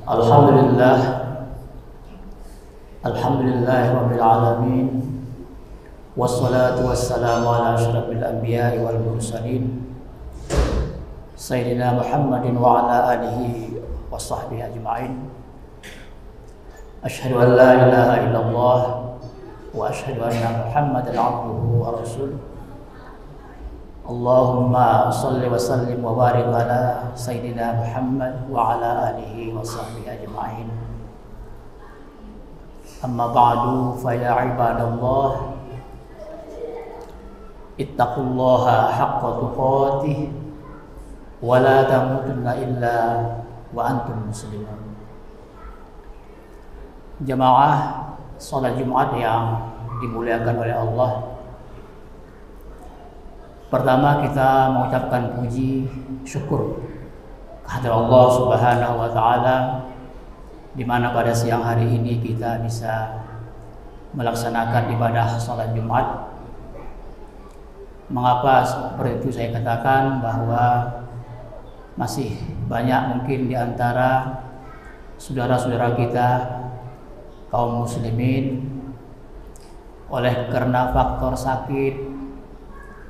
Alhamdulillah, Alhamdulillahirabbil alamin. Wassalatu wassalamu ala asyrafil anbiya'i wal mursalin Sayyidina Muhammadin wa ala alihi wa sahbihi ajma'in. Asyhadu an la ilaha illallah wa asyhadu anna Muhammadan abduhu wa rasuluh. Allahumma salli wa sallim wa barik ala Sayyidina Muhammad wa ala alihi wa sahbihi ajma'in. Amma ba'du, fa ya ibadallah, ittaqullaha haqqa tuqatih wa la tamutunna illa wa antum muslimun. Jamaah salat Jumat yang dimuliakan oleh Allah, pertama kita mengucapkan puji syukur kehadirat Allah Subhanahu wa taala, di mana pada siang hari ini kita bisa melaksanakan ibadah salat Jumat. Mengapa seperti itu saya katakan bahwa masih banyak mungkin di antara saudara-saudara kita kaum muslimin oleh karena faktor sakit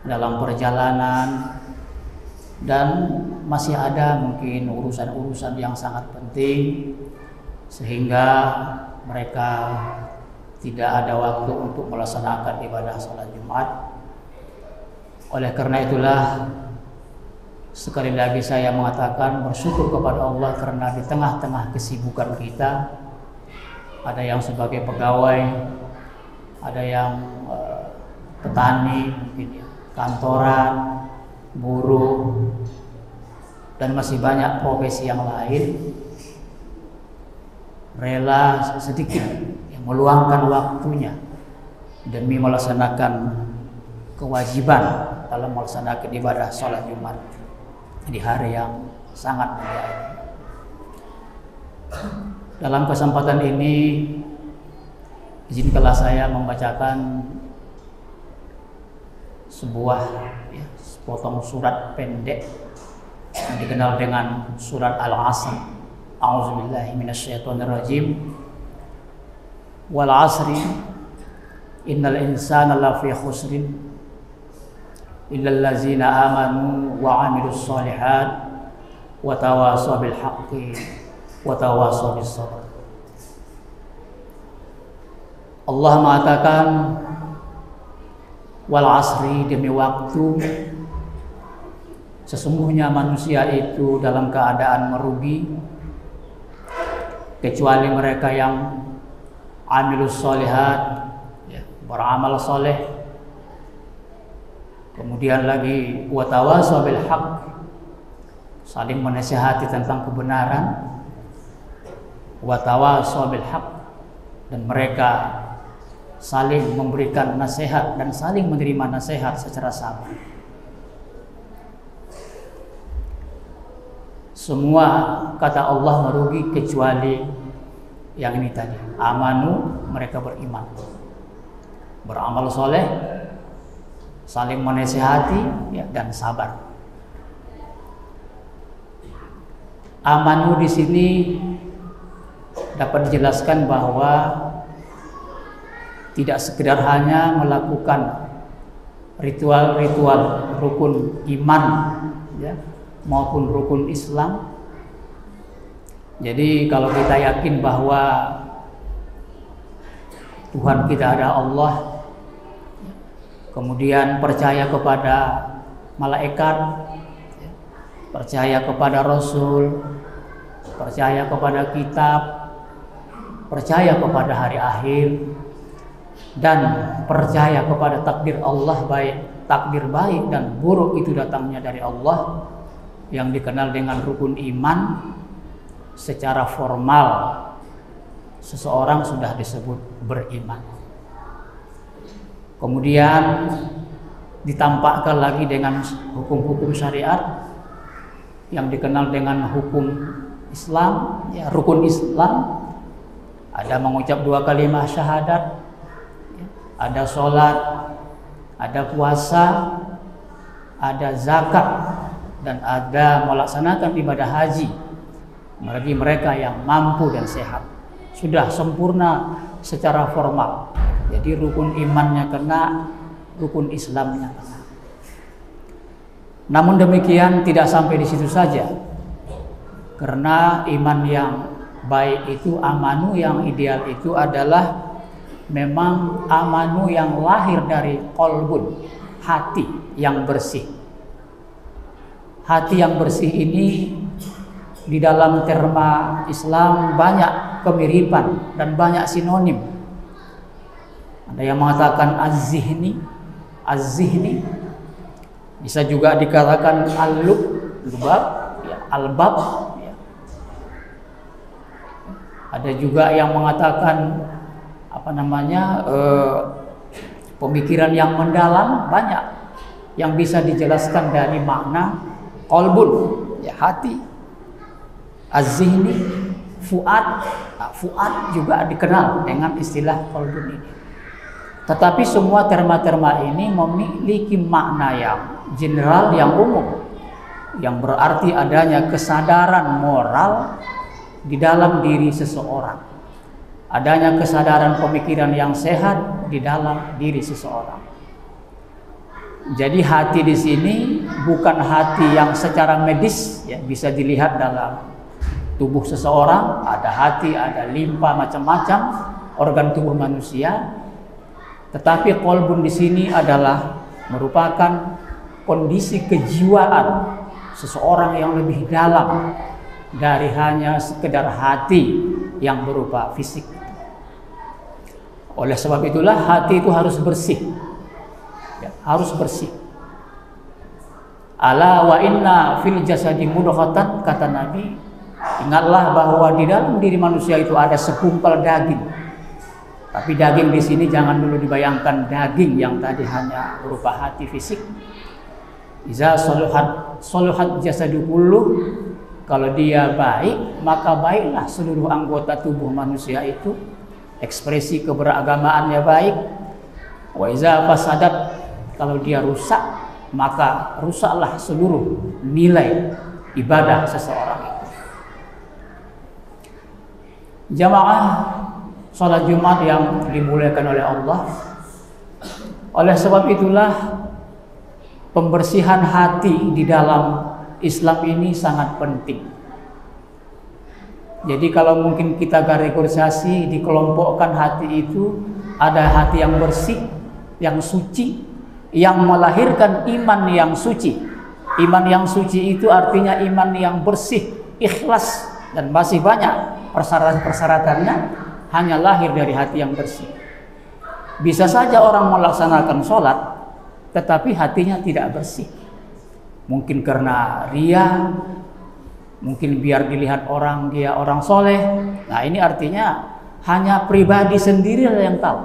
dalam perjalanan, dan masih ada mungkin urusan-urusan yang sangat penting sehingga mereka tidak ada waktu untuk melaksanakan ibadah salat Jumat. Oleh karena itulah sekali lagi saya mengatakan bersyukur kepada Allah karena di tengah-tengah kesibukan kita, ada yang sebagai pegawai, ada yang petani, kantoran, buruh, dan masih banyak profesi yang lain, rela sedikit yang meluangkan waktunya demi melaksanakan kewajiban dalam melaksanakan ibadah sholat Jumat di hari yang sangat mulia ini. Dalam kesempatan ini, izinkanlah saya membacakan sebuah sepotong surat pendek yang dikenal dengan surat Al-Asr. A'udzubillahi minasyaitonirrajim. Wal 'asri innal insana lafi khusrin illal ladzina amanu wa 'amilus shalihat wa tawasaw bil haqqi wa tawasaw bis sabr. Allah mengatakan wal 'asri, demi waktu, sesungguhnya manusia itu dalam keadaan merugi kecuali mereka yang amilus sholihat, beramal soleh, kemudian lagi watawasaw bil haqq, saling menasihati tentang kebenaran, watawasaw bil haqq, dan mereka saling memberikan nasihat dan saling menerima nasihat secara sabar. Semua kata Allah merugi kecuali yang ini tadi, amanu, mereka beriman, beramal soleh, saling menasihati, dan sabar. Amanu di sini dapat dijelaskan bahwa tidak sekedar hanya melakukan ritual-ritual rukun iman, maupun rukun Islam. Jadi kalau kita yakin bahwa Tuhan kita ada Allah, kemudian percaya kepada malaikat, percaya kepada Rasul, percaya kepada kitab, percaya kepada hari akhir, dan percaya kepada takdir Allah, baik takdir baik dan buruk itu datangnya dari Allah, yang dikenal dengan rukun iman. Secara formal seseorang sudah disebut beriman. Kemudian ditampakkan lagi dengan hukum-hukum syariat yang dikenal dengan hukum Islam, rukun Islam. Ada mengucap 2 kalimat syahadat, ada sholat, ada puasa, ada zakat, dan ada melaksanakan ibadah haji. bagi mereka yang mampu dan sehat. Sudah sempurna secara formal. Jadi rukun imannya kena, rukun Islamnya kena. Namun demikian tidak sampai di situ saja. Karena iman yang baik itu, amanu yang ideal itu adalah memang amanu yang lahir dari qalbun, hati yang bersih. Hati yang bersih ini di dalam terma Islam banyak kemiripan dan banyak sinonim. Ada yang mengatakan az-zihni, bisa juga dikatakan al-lubab, ya, al-bab. Ya. Ada juga yang mengatakan pemikiran yang mendalam, banyak yang bisa dijelaskan dari makna qalbun, ya, hati. Az-zihni, fuad. Nah, fuad juga dikenal dengan istilah qalbun ini. Tetapi semua terma-terma ini memiliki makna yang general, yang umum, yang berarti adanya kesadaran moral di dalam diri seseorang, adanya kesadaran pemikiran yang sehat di dalam diri seseorang. Jadi hati di sini bukan hati yang secara medis, ya, bisa dilihat dalam tubuh seseorang, ada hati, ada limpa, macam-macam organ tubuh manusia. Tetapi qalbun di sini adalah merupakan kondisi kejiwaan seseorang yang lebih dalam dari hanya sekedar hati yang berupa fisik. Oleh sebab itulah hati itu harus bersih, ya, harus bersih. Ala wa inna fil jasadi mudghatan, kata Nabi, ingatlah bahwa di dalam diri manusia itu ada segumpal daging. Tapi daging di sini jangan dulu dibayangkan daging yang tadi hanya berupa hati fisik. Iza soluhat jasadu kulluh, kalau dia baik maka baiklah seluruh anggota tubuh manusia itu. Ekspresi keberagamaannya baik. Wa iza fasadat, kalau dia rusak maka rusaklah seluruh nilai ibadah seseorang itu. Jamaah salat Jumat yang dimuliakan oleh Allah. Oleh sebab itulah pembersihan hati di dalam Islam ini sangat penting. Jadi kalau mungkin kita kategorisasi, dikelompokkan hati itu, ada hati yang bersih, yang suci, yang melahirkan iman yang suci. Iman yang suci itu artinya iman yang bersih, ikhlas, dan masih banyak persyaratan-persyaratannya, hanya lahir dari hati yang bersih. Bisa saja orang melaksanakan sholat tetapi hatinya tidak bersih. Mungkin karena ria, mungkin biar dilihat orang dia orang soleh. Nah, ini artinya hanya pribadi sendiri yang tahu.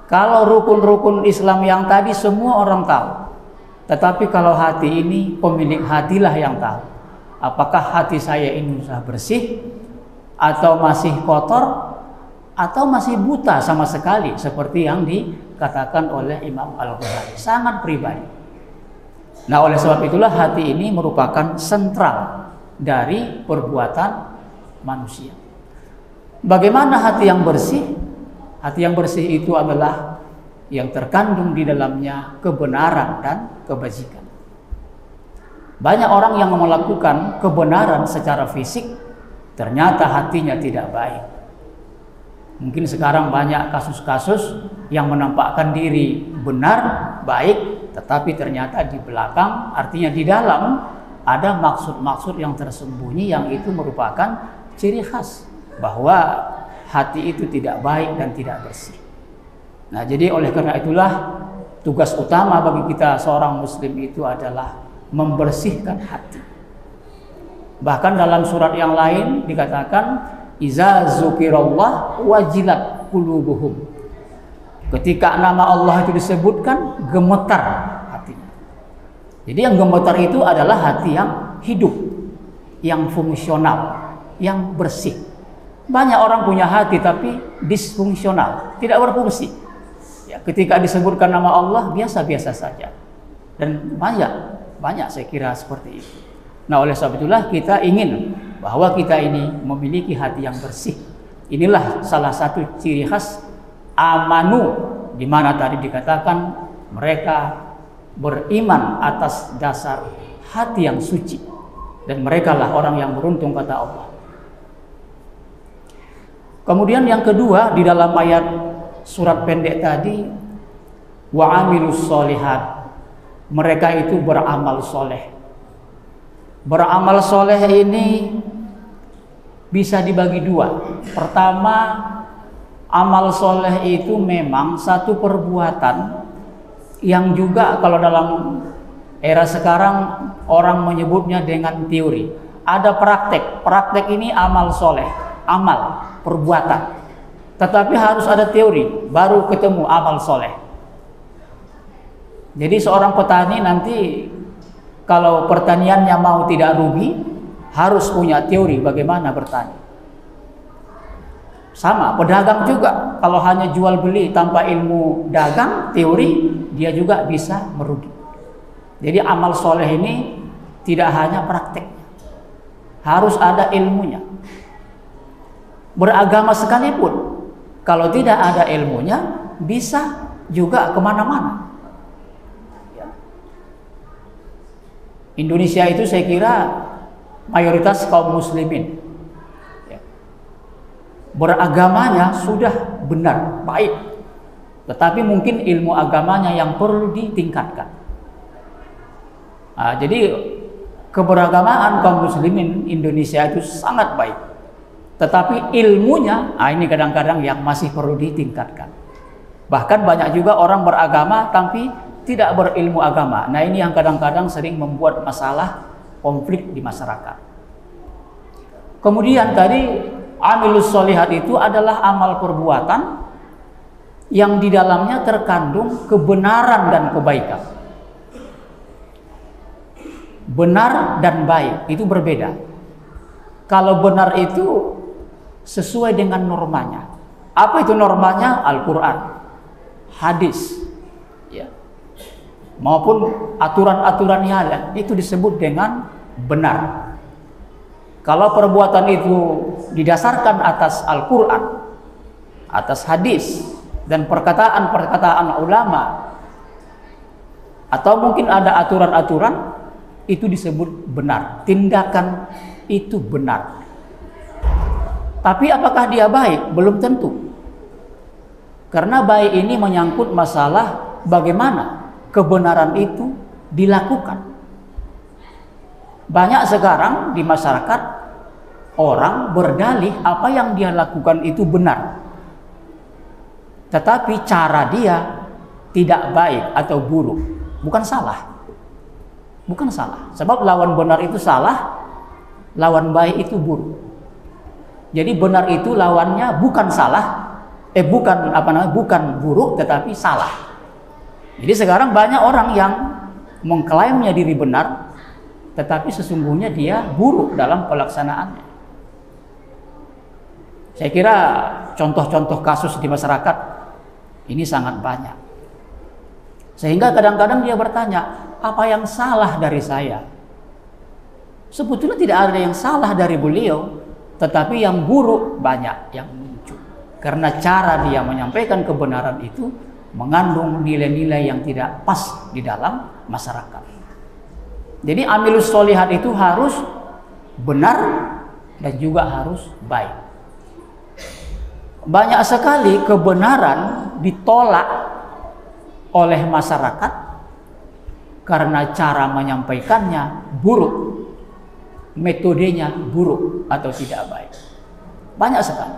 Kalau rukun-rukun Islam yang tadi semua orang tahu, tetapi kalau hati ini, pemilik hatilah yang tahu. Apakah hati saya ini sudah bersih, atau masih kotor, atau masih buta sama sekali, seperti yang dikatakan oleh Imam Al-Ghazali, sangat pribadi. Nah, oleh sebab itulah hati ini merupakan sentral dari perbuatan manusia. Bagaimana hati yang bersih? Hati yang bersih itu adalah yang terkandung di dalamnya kebenaran dan kebajikan. Banyak orang yang melakukan kebenaran secara fisik, ternyata hatinya tidak baik. Mungkin sekarang banyak kasus-kasus yang menampakkan diri benar, baik, tetapi ternyata di belakang, artinya di dalam, ada maksud-maksud yang tersembunyi yang itu merupakan ciri khas bahwa hati itu tidak baik dan tidak bersih. Nah, jadi oleh karena itulah tugas utama bagi kita seorang muslim itu adalah membersihkan hati. Bahkan dalam surat yang lain dikatakan iza zukirallah wajilat qulubuhum. Ketika nama Allah itu disebutkan, gemetar hatinya. Jadi yang gemetar itu adalah hati yang hidup, yang fungsional, yang bersih. Banyak orang punya hati tapi disfungsional, tidak berfungsi. Ya, ketika disebutkan nama Allah biasa-biasa saja. Dan banyak saya kira seperti itu. Nah, oleh sebab itulah kita ingin bahwa kita ini memiliki hati yang bersih. Inilah salah satu ciri khas amanu, di mana tadi dikatakan mereka beriman atas dasar hati yang suci, dan mereka lah orang yang beruntung, kata Allah. Kemudian yang kedua di dalam ayat surat pendek tadi, wa amilus solihat, mereka itu beramal soleh. Beramal soleh ini bisa dibagi dua. Pertama, amal soleh itu memang satu perbuatan yang juga kalau dalam era sekarang orang menyebutnya dengan teori. Ada praktek. Praktek ini amal soleh, amal, perbuatan. Tetapi harus ada teori, baru ketemu amal soleh. Jadi seorang petani nanti kalau pertaniannya mau tidak rugi, harus punya teori bagaimana bertani. Sama, pedagang juga, kalau hanya jual beli tanpa ilmu dagang, teori, dia juga bisa merugi. Jadi amal soleh ini tidak hanya praktek, harus ada ilmunya. Beragama sekalipun, kalau tidak ada ilmunya, bisa juga kemana-mana. Indonesia itu saya kira mayoritas kaum muslimin, beragamanya sudah benar, baik, tetapi mungkin ilmu agamanya yang perlu ditingkatkan. Jadi keberagamaan kaum muslimin Indonesia itu sangat baik, tetapi ilmunya ini kadang-kadang yang masih perlu ditingkatkan. Bahkan banyak juga orang beragama tapi tidak berilmu agama. Nah, ini yang kadang-kadang sering membuat masalah konflik di masyarakat. Kemudian tadi amilus solihat itu adalah amal perbuatan yang di dalamnya terkandung kebenaran dan kebaikan. Benar dan baik itu berbeda. Kalau benar itu sesuai dengan normanya. Apa itu normanya? Al-Quran, hadis, maupun aturan-aturan yang itu disebut dengan benar. Kalau perbuatan itu didasarkan atas Al-Quran, atas hadis, dan perkataan-perkataan ulama, atau mungkin ada aturan-aturan, itu disebut benar. Tindakan itu benar. Tapi apakah dia baik? Belum tentu. Karena baik ini menyangkut masalah bagaimana kebenaran itu dilakukan. Banyak sekarang di masyarakat orang berdalih apa yang dia lakukan itu benar, tetapi cara dia tidak baik atau buruk. Bukan salah, bukan salah. Sebab lawan benar itu salah, lawan baik itu buruk. Jadi benar itu lawannya bukan salah, bukan buruk, tetapi salah. Jadi sekarang banyak orang yang mengklaimnya diri benar, tetapi sesungguhnya dia buruk dalam pelaksanaannya. Saya kira contoh-contoh kasus di masyarakat ini sangat banyak. Sehingga kadang-kadang dia bertanya, apa yang salah dari saya? Sebetulnya tidak ada yang salah dari beliau, tetapi yang buruk banyak yang muncul. Karena cara dia menyampaikan kebenaran itu mengandung nilai-nilai yang tidak pas di dalam masyarakat. Jadi amilus sholihat itu harus benar dan juga harus baik. Banyak sekali kebenaran ditolak oleh masyarakat karena cara menyampaikannya buruk, metodenya buruk atau tidak baik. Banyak sekali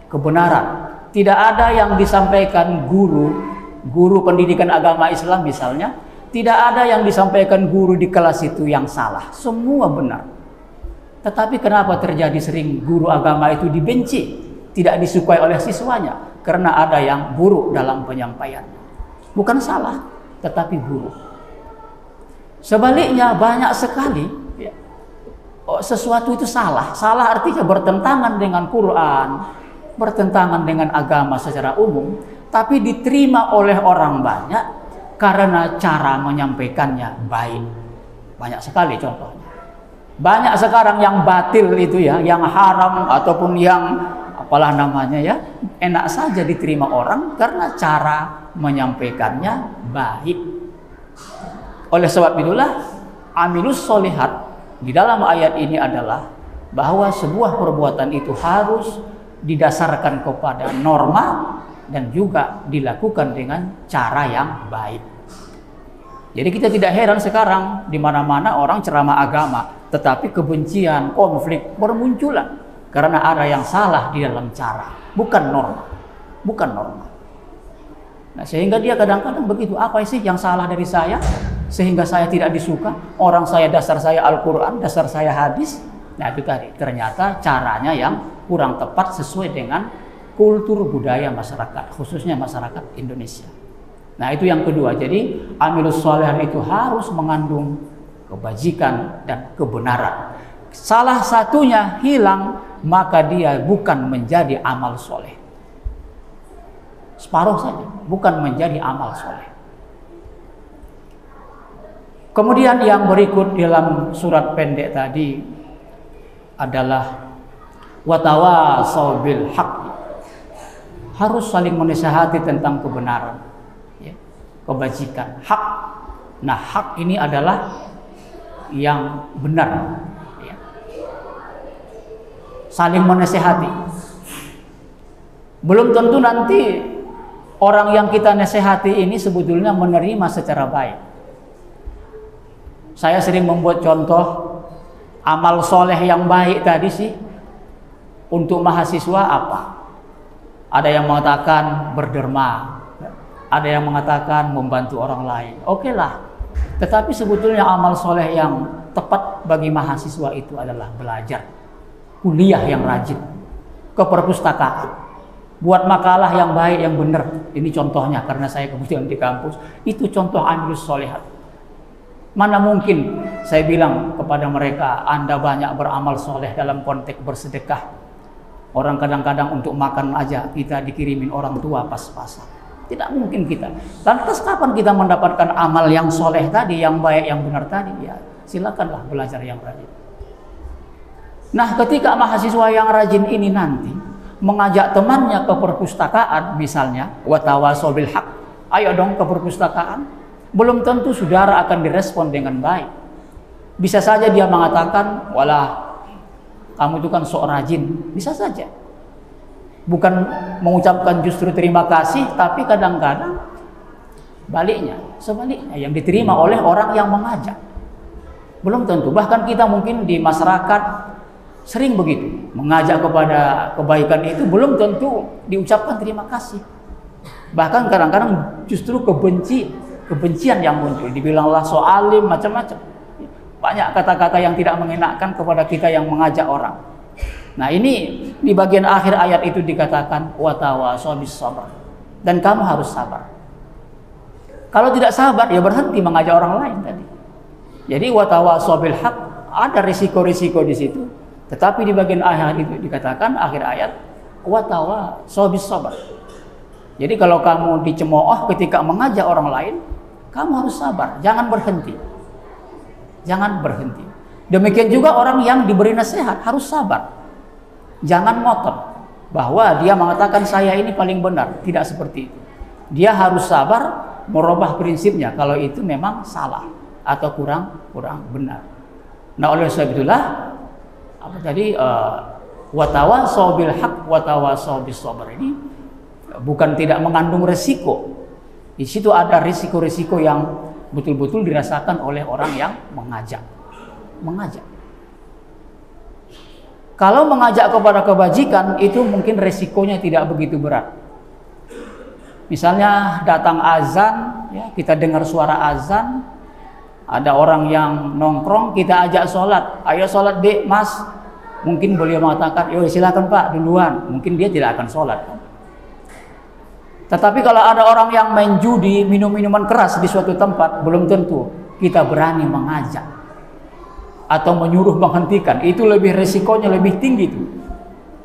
kebenaran tidak ada yang disampaikan guru pendidikan agama Islam misalnya, tidak ada yang disampaikan guru di kelas itu yang salah, semua benar. Tetapi kenapa terjadi sering guru agama itu dibenci, tidak disukai oleh siswanya? Karena ada yang buruk dalam penyampaiannya. Bukan salah, tetapi buruk. Sebaliknya banyak sekali sesuatu itu salah. Salah artinya bertentangan dengan Quran, bertentangan dengan agama secara umum, tapi diterima oleh orang banyak karena cara menyampaikannya baik. Banyak sekali contohnya. Banyak sekarang yang batil itu ya, yang haram ataupun yang apalah namanya ya, enak saja diterima orang karena cara menyampaikannya baik. Oleh sebab itulah amilus solihat di dalam ayat ini adalah bahwa sebuah perbuatan itu harus didasarkan kepada norma dan juga dilakukan dengan cara yang baik. Jadi kita tidak heran sekarang di mana-mana orang ceramah agama, tetapi kebencian, konflik bermunculan karena ada yang salah di dalam cara, bukan norma, bukan norma. Nah, sehingga dia kadang-kadang begitu, apa sih yang salah dari saya sehingga saya tidak disuka? Orang saya, dasar saya Al-Quran, dasar saya hadis. Nah, itu tadi ternyata caranya yang kurang tepat sesuai dengan kultur budaya masyarakat, khususnya masyarakat Indonesia. Nah, itu yang kedua. Jadi amilus sholihat itu harus mengandung kebajikan dan kebenaran. Salah satunya hilang, maka dia bukan menjadi amal soleh. Separuh saja, bukan menjadi amal soleh. Kemudian yang berikut dalam surat pendek tadi adalah watawasau bil haq. Harus saling menasihati tentang kebenaran, ya, kebajikan, hak. Nah, hak ini adalah yang benar, ya. Saling menasihati. Belum tentu nanti orang yang kita nasihati ini sebetulnya menerima secara baik. Saya sering membuat contoh amal soleh yang baik tadi sih untuk mahasiswa apa? Ada yang mengatakan berderma, ada yang mengatakan membantu orang lain. Oke lah. Tetapi sebetulnya amal soleh yang tepat bagi mahasiswa itu adalah belajar, kuliah yang rajin, ke perpustakaan, buat makalah yang baik, yang benar. Ini contohnya karena saya kebetulan di kampus. Itu contoh amilus sholihat. Mana mungkin saya bilang kepada mereka, Anda banyak beramal soleh dalam konteks bersedekah. Orang kadang-kadang untuk makan aja kita dikirimin orang tua pas-pasan. Tidak mungkin kita. Lantas kapan kita mendapatkan amal yang soleh tadi, yang baik, yang benar tadi? Ya, silakanlah belajar yang rajin. Nah, ketika mahasiswa yang rajin ini nanti mengajak temannya ke perpustakaan, misalnya, watawasau bil haq, ayo dong ke perpustakaan. Belum tentu saudara akan direspon dengan baik. Bisa saja dia mengatakan, walah, kamu itu kan sok rajin. Bisa saja. Bukan mengucapkan justru terima kasih, tapi kadang-kadang sebaliknya yang diterima oleh orang yang mengajak. Belum tentu. Bahkan kita mungkin di masyarakat sering begitu. Mengajak kepada kebaikan itu belum tentu diucapkan terima kasih. Bahkan kadang-kadang justru kebencian yang muncul. Dibilanglah so alim, macam-macam. Banyak kata-kata yang tidak mengenakan kepada kita yang mengajak orang. Nah, ini di bagian akhir ayat itu dikatakan watawasau bis sabr. Dan kamu harus sabar. Kalau tidak sabar ya berhenti mengajak orang lain tadi. Jadi watawasau bil haq, ada risiko-risiko di situ. Tetapi di bagian akhir itu dikatakan akhir ayat watawasau bis sabr. Jadi kalau kamu dicemooh ketika mengajak orang lain, kamu harus sabar, jangan berhenti. Jangan berhenti. Demikian juga orang yang diberi nasihat harus sabar. Jangan ngotot bahwa dia mengatakan saya ini paling benar. Tidak seperti itu. Dia harus sabar merubah prinsipnya kalau itu memang salah atau kurang benar. Nah, oleh sebab itulah apa tadi watawasau bil haq watawasau bis sabr ini bukan tidak mengandung resiko. Di situ ada risiko-risiko yang betul-betul dirasakan oleh orang yang mengajak. Kalau mengajak kepada kebajikan itu mungkin resikonya tidak begitu berat. Misalnya datang azan, ya, kita dengar suara azan, ada orang yang nongkrong, kita ajak sholat. Ayo sholat dek mas. Mungkin beliau mengatakan, yo silakan pak duluan. Mungkin dia tidak akan sholat. Tetapi kalau ada orang yang main judi, minum minuman keras di suatu tempat, belum tentu kita berani mengajak atau menyuruh menghentikan. Itu lebih resikonya lebih tinggi tuh.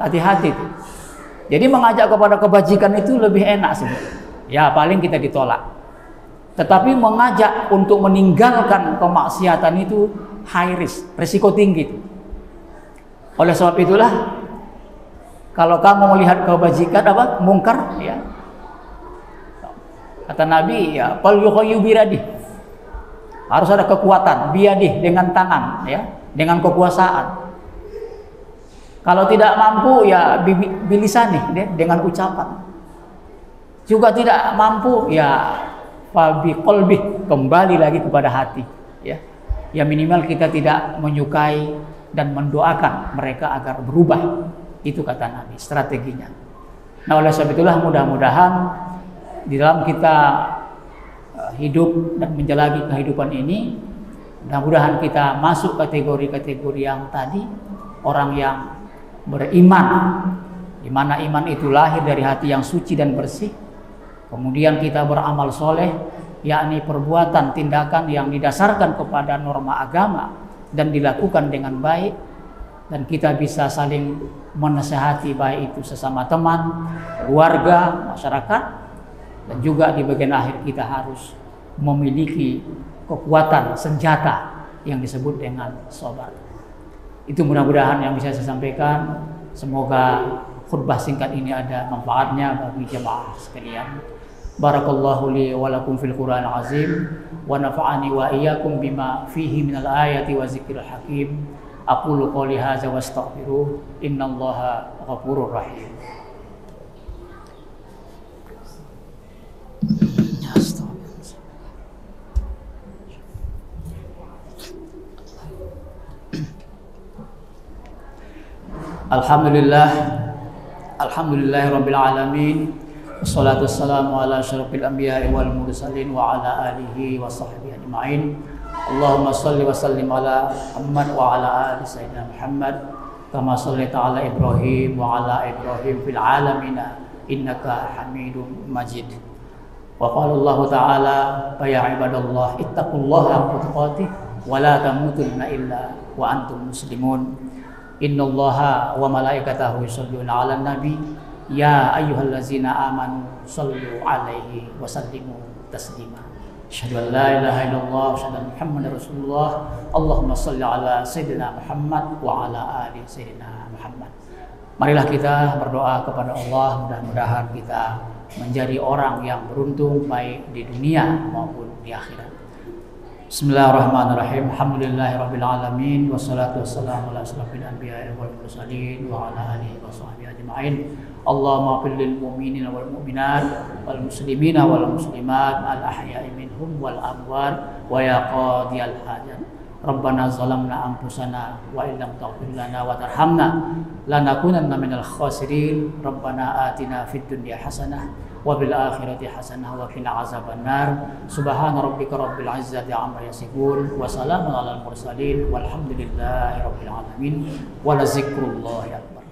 Hati-hati tuh. Jadi mengajak kepada kebajikan itu lebih enak sebetulnya. Ya paling kita ditolak. Tetapi mengajak untuk meninggalkan kemaksiatan itu high risk, risiko tinggi. Oleh sebab itulah, kalau kamu melihat kebajikan mungkar, ya, kata Nabi, ya, fal yughayyu biradi. Harus ada kekuatan, biadih, dengan tangan, ya, dengan kekuasaan. Kalau tidak mampu, ya bilisani, dengan ucapan. Juga tidak mampu, ya fabi qalbi, kembali lagi kepada hati, ya. Ya minimal kita tidak menyukai dan mendoakan mereka agar berubah. Itu kata Nabi, strateginya. Nah, oleh sebab itulah mudah-mudahan di dalam kita hidup dan menjalani kehidupan ini, mudah-mudahan kita masuk kategori-kategori yang tadi, orang yang beriman, di mana iman itu lahir dari hati yang suci dan bersih. Kemudian kita beramal soleh, yakni perbuatan, tindakan yang didasarkan kepada norma agama dan dilakukan dengan baik, dan kita bisa saling menasehati, baik itu sesama teman, keluarga, masyarakat, dan juga di bagian akhir kita harus memiliki kekuatan senjata yang disebut dengan sabar. Itu mudah-mudahan yang bisa saya sampaikan. Semoga khutbah singkat ini ada manfaatnya bagi jemaah sekalian. Barakallahu li wa lakum fil Qur'an azim wa nafa'ani wa iyyakum bima fihi minal ayati wa zikril hakim. Aqulu qouli hadza wa astaghfiruh, innallaha ghafurur rahim. Alhamdulillahirabbil alamin. Wassalatu wassalamu ala asyrofil anbiya'i wal mursalin wa ala alihi wa sahbihi ajma'in. Allahumma shalli wa sallim ala Muhammad wa ala ali sayyidina Muhammad kama shallaita ala Ibrahim wa ala Ibrahim fil alamin innaka Hamidum Majid. Wa qala Allah ta'ala, ya ibadallah ittaqullaha haqqa tuqatih wa la tamutunna illa wa antum muslimun. Innallaha wa malaikatahu yusholluna 'alan nabi ya ayyuhallazina amanu shallu 'alaihi wa sallimu taslima. Asyhadu an la ilaha illallah wa asyhadu anna Muhammadar Rasulullah. Allahumma shalli 'ala sayyidina Muhammad wa 'ala ali sayyidina Muhammad. Marilah kita berdoa kepada Allah, mudah-mudahan kita menjadi orang yang beruntung baik di dunia maupun di akhirat. Bismillahirrahmanirrahim. Alhamdulillahirabbil alamin wassalatu wassalamu ala asyrofil anbiya'i wal mursalin wa ala alihi washabbihi ajma'in. Allahumma ighfir lil mu'minina wal mu'minat wal muslimina wal muslimat al ahya'i minhum wal amwat wa ya qadiyal hajat. Rabbana zalamna anfusana wa illam taghfir lana wa tarhamna lanakunanna minal khasirin. Rabbana atina fid dunya hasanah wa bil akhirati hasanah wa qina azabannar. Subhana rabbika rabbil izzati amma yasifun wa salamun alal mursalin walhamdulillahi rabbil alamin wa la zikrullahi akbar.